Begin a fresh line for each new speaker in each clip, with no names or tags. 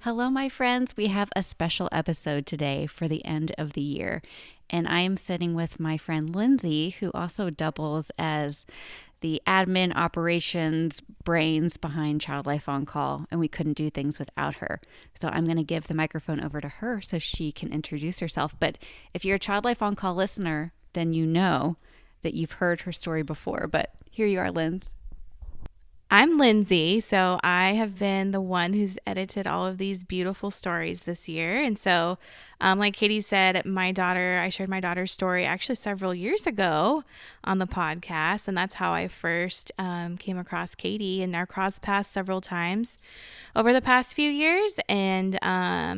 Hello, my friends. We have a special episode today for the end of the year. And I am sitting with my friend Lyndsey, who also doubles as the admin operations brains behind Child Life on Call. And we couldn't do things without her. So I'm going to give the microphone over to her so she can introduce herself. But if you're a Child Life on Call listener, then you know that you've heard her story before. But here you are, Linds.
I'm Lyndsey, so I have been the one who's edited all of these beautiful stories this year. And so, like Katie said, I shared my daughter's story actually several years ago on the podcast. And that's how I first came across Katie, and our crossed paths several times over the past few years. And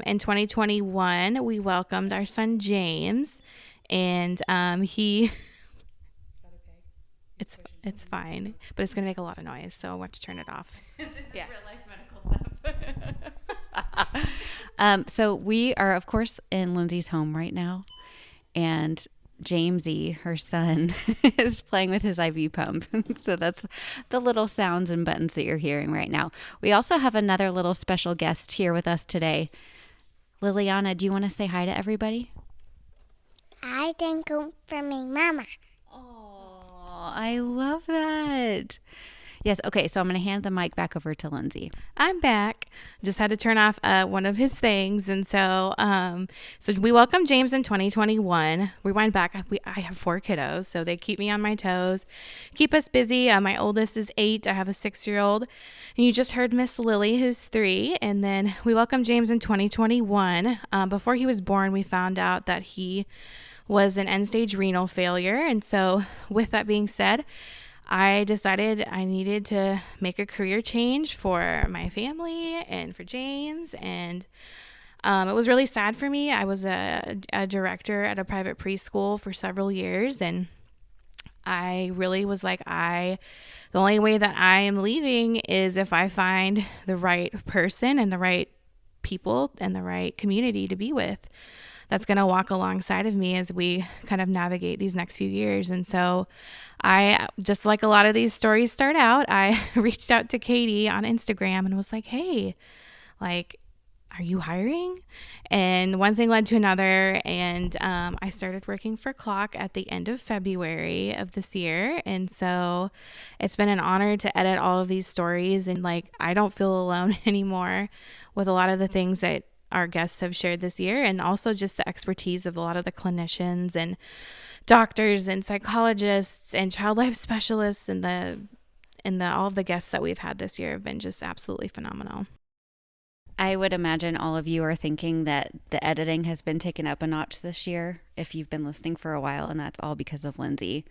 in 2021, we welcomed our son, James. And he it's fine, but it's gonna make a lot of noise, so we'll have to turn it off.
This yeah. Is real life medical stuff. So we are, of course, in Lyndsey's home right now, and Jamesy, her son, is playing with his IV pump. So that's the little sounds and buttons that you're hearing right now. We also have another little special guest here with us today. Liliana, do you want to say hi to everybody?
I thank you for me, Mama.
I love that. Yes. Okay. So I'm going to hand the mic back over to Lyndsey.
I'm back. Just had to turn off one of his things. And so we welcomed James in 2021. Rewind back. I have 4 kiddos, so they keep me on my toes, keep us busy. My oldest is 8. I have a 6-year-old. And you just heard Miss Lily, who's 3. And then we welcomed James in 2021. Before he was born, we found out that he was an end-stage renal failure. And so with that being said, I decided I needed to make a career change for my family and for James. And it was really sad for me. I was a director at a private preschool for several years. And I really was like, the only way that I am leaving is if I find the right person and the right people and the right community to be with that's going to walk alongside of me as we kind of navigate these next few years. And so I, just like a lot of these stories start out, I reached out to Katie on Instagram and was like, hey, like, are you hiring? And one thing led to another. And I started working for CLOC at the end of February of this year. And so it's been an honor to edit all of these stories. And like, I don't feel alone anymore with a lot of the things that our guests have shared this year, and also just the expertise of a lot of the clinicians and doctors and psychologists and child life specialists and all of the guests that we've had this year have been just absolutely phenomenal.
I would imagine all of you are thinking that the editing has been taken up a notch this year if you've been listening for a while, and that's all because of Lyndsey.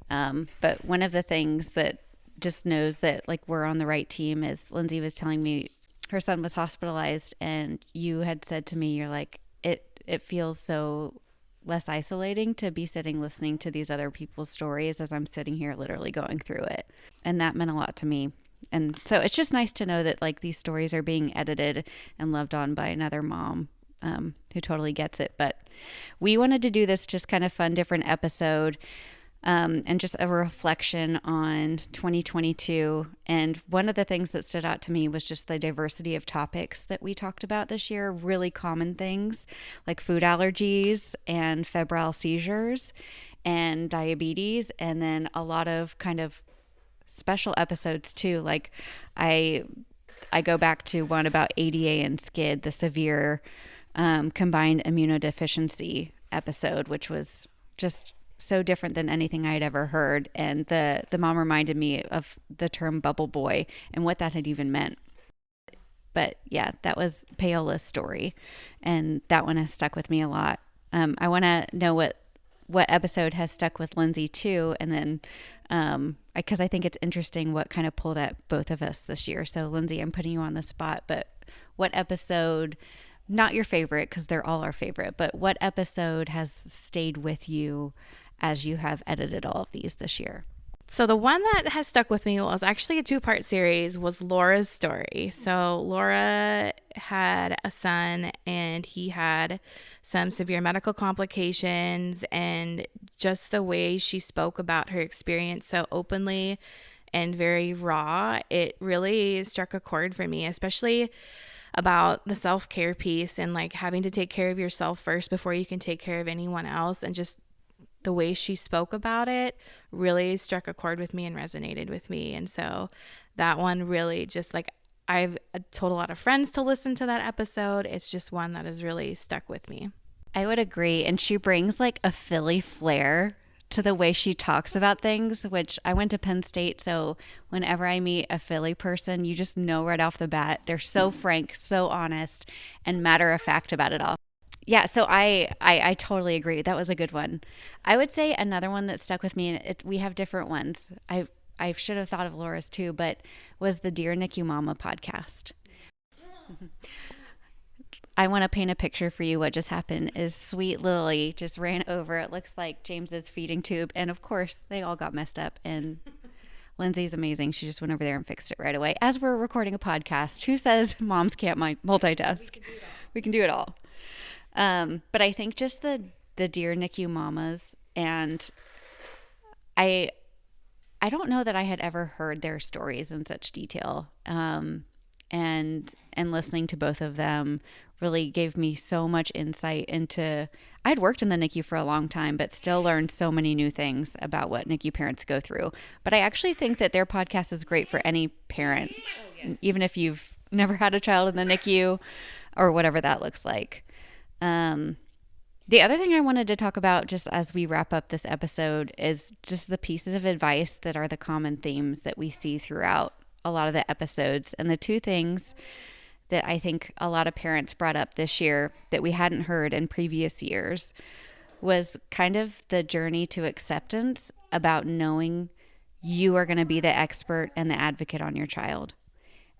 But one of the things that just knows that like we're on the right team is Lyndsey was telling me her son was hospitalized, and you had said to me, you're like, it feels so less isolating to be sitting listening to these other people's stories as I'm sitting here literally going through it. And that meant a lot to me. And so it's just nice to know that like these stories are being edited and loved on by another mom who totally gets it. But we wanted to do this just kind of fun, different episode. And just a reflection on 2022. And one of the things that stood out to me was just the diversity of topics that we talked about this year, really common things like food allergies and febrile seizures and diabetes, and then a lot of kind of special episodes too. Like I go back to one about ADA and SCID, the severe combined immunodeficiency episode, which was just so different than anything I had ever heard. And the mom reminded me of the term bubble boy and what that had even meant. But yeah, that was Paola's story. And that one has stuck with me a lot. I want to know what episode has stuck with Lyndsey too. And then, because I think it's interesting what kind of pulled at both of us this year. So Lyndsey, I'm putting you on the spot, but what episode, not your favorite, because they're all our favorite, but what episode has stayed with you as you have edited all of these this year?
So the one that has stuck with me was actually a 2-part series, was Laura's story. So Laura had a son, and he had some severe medical complications, and just the way she spoke about her experience so openly and very raw, it really struck a chord for me, especially about the self-care piece and like having to take care of yourself first before you can take care of anyone else. And just the way she spoke about it really struck a chord with me and resonated with me. And so that one really just like, I've told a lot of friends to listen to that episode. It's just one that has really stuck with me.
I would agree. And she brings like a Philly flair to the way she talks about things, which I went to Penn State. So whenever I meet a Philly person, you just know right off the bat, they're so frank, so honest, and matter of fact about it all. Yeah, so I totally agree. That was a good one. I would say another one that stuck with me, and we have different ones. I should have thought of Laura's too, but was the Dear NICU Mama podcast. I want to paint a picture for you. What just happened is sweet Lily just ran over. It looks like James's feeding tube. And of course, they all got messed up. And Lyndsey's amazing. She just went over there and fixed it right away. As we're recording a podcast, who says moms can't multitask? We can do it all. But I think just the Dear NICU Mamas, and I don't know that I had ever heard their stories in such detail. And listening to both of them really gave me so much insight into, I'd worked in the NICU for a long time, but still learned so many new things about what NICU parents go through. But I actually think that their podcast is great for any parent, even if you've never had a child in the NICU or whatever that looks like. The other thing I wanted to talk about just as we wrap up this episode is just the pieces of advice that are the common themes that we see throughout a lot of the episodes. And the two things that I think a lot of parents brought up this year that we hadn't heard in previous years was kind of the journey to acceptance about knowing you are going to be the expert and the advocate on your child.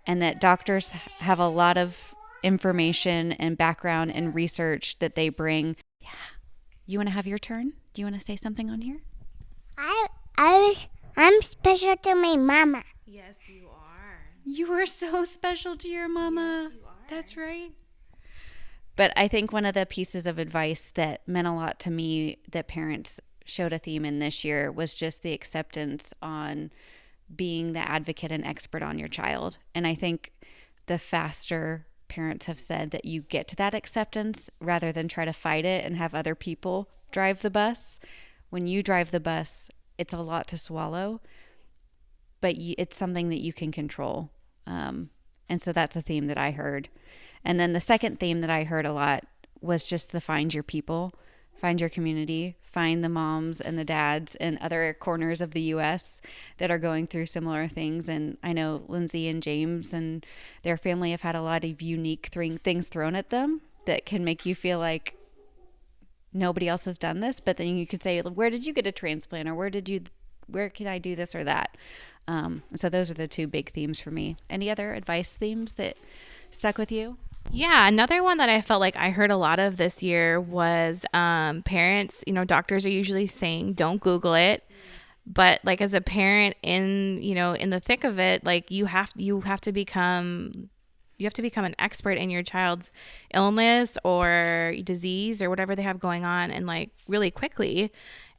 And that doctors have a lot of information and background and research that they bring. Yeah. You want to have your turn? Do you want to say something on here?
I'm special to my mama.
Yes, you are.
You are so special to your mama.
Yes, you are.
That's right. But I think one of the pieces of advice that meant a lot to me that parents showed a theme in this year was just the acceptance on being the advocate and expert on your child. And I think the faster parents have said that you get to that acceptance rather than try to fight it and have other people drive the bus. When you drive the bus, it's a lot to swallow, but it's something that you can control. And so that's a theme that I heard. And then the second theme that I heard a lot was just the find your people, find your community, find the moms and the dads in other corners of the U.S. that are going through similar things. And I know Lyndsey and James and their family have had a lot of unique things thrown at them that can make you feel like nobody else has done this. But then you could say, where did you get a transplant, or where can I do this or that? So those are the two big themes for me. Any other advice themes that stuck with you?
Yeah, another one that I felt like I heard a lot of this year was parents, doctors are usually saying don't Google it. But like as a parent in the thick of it, like you have to become an expert in your child's illness or disease or whatever they have going on, and like really quickly.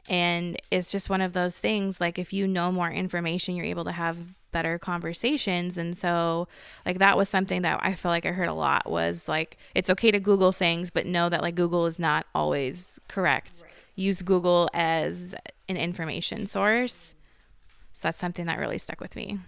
And it's just one of those things, like if you know more information, you're able to have better conversations. And so like that was something that I feel like I heard a lot, was like, it's okay to Google things, but know that like Google is not always correct. Right. Use Google as an information source. So that's something that really stuck with me.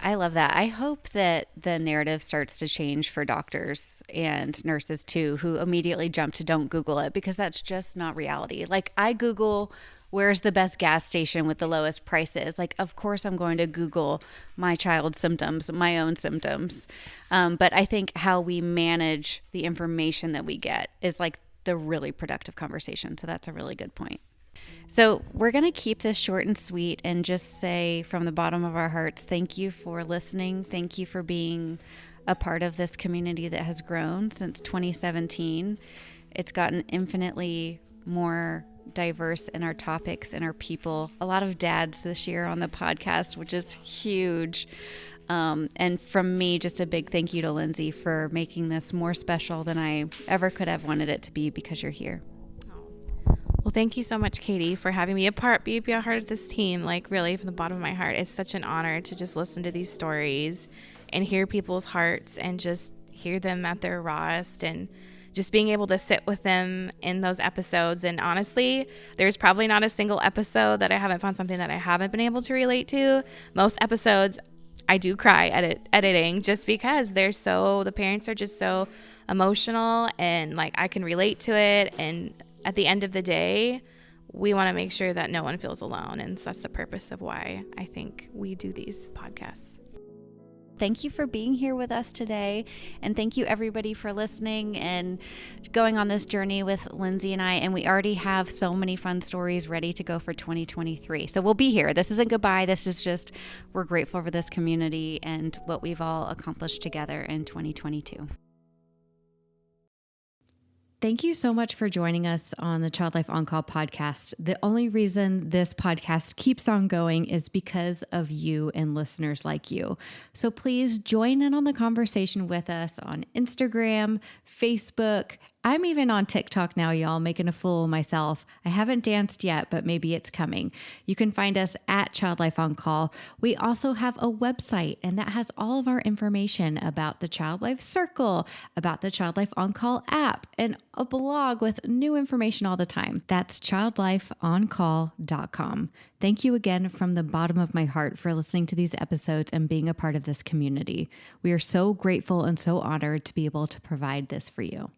I love that. I hope that the narrative starts to change for doctors and nurses too, who immediately jump to don't Google it, because that's just not reality. Like I Google where's the best gas station with the lowest prices. Like, of course I'm going to Google my child's symptoms, my own symptoms. But I think how we manage the information that we get is like the really productive conversation. So that's a really good point. So we're going to keep this short and sweet and just say from the bottom of our hearts, thank you for listening. Thank you for being a part of this community that has grown since 2017. It's gotten infinitely more diverse in our topics and our people. A lot of dads this year on the podcast, which is huge. And from me, just a big thank you to Lyndsey for making this more special than I ever could have wanted it to be, because you're here.
Well, thank you so much, Katie, for having me be a part of this team. Like really from the bottom of my heart, it's such an honor to just listen to these stories and hear people's hearts and just hear them at their rawest, and just being able to sit with them in those episodes. And honestly, there's probably not a single episode that I haven't found something that I haven't been able to relate to. Most episodes I do cry editing, just because the parents are just so emotional, and like I can relate to it. And at the end of the day, we want to make sure that no one feels alone. And so that's the purpose of why I think we do these podcasts.
Thank you for being here with us today. And thank you everybody for listening and going on this journey with Lyndsey and I. And we already have so many fun stories ready to go for 2023. So we'll be here. This isn't goodbye. This is just, we're grateful for this community and what we've all accomplished together in 2022. Thank you so much for joining us on the Child Life On Call podcast. The only reason this podcast keeps on going is because of you and listeners like you. So please join in on the conversation with us on Instagram, Facebook. I'm even on TikTok now, y'all, making a fool of myself. I haven't danced yet, but maybe it's coming. You can find us at Child Life On Call. We also have a website, and that has all of our information about the Child Life Circle, about the Child Life On Call app, and a blog with new information all the time. That's childlifeoncall.com. Thank you again from the bottom of my heart for listening to these episodes and being a part of this community. We are so grateful and so honored to be able to provide this for you.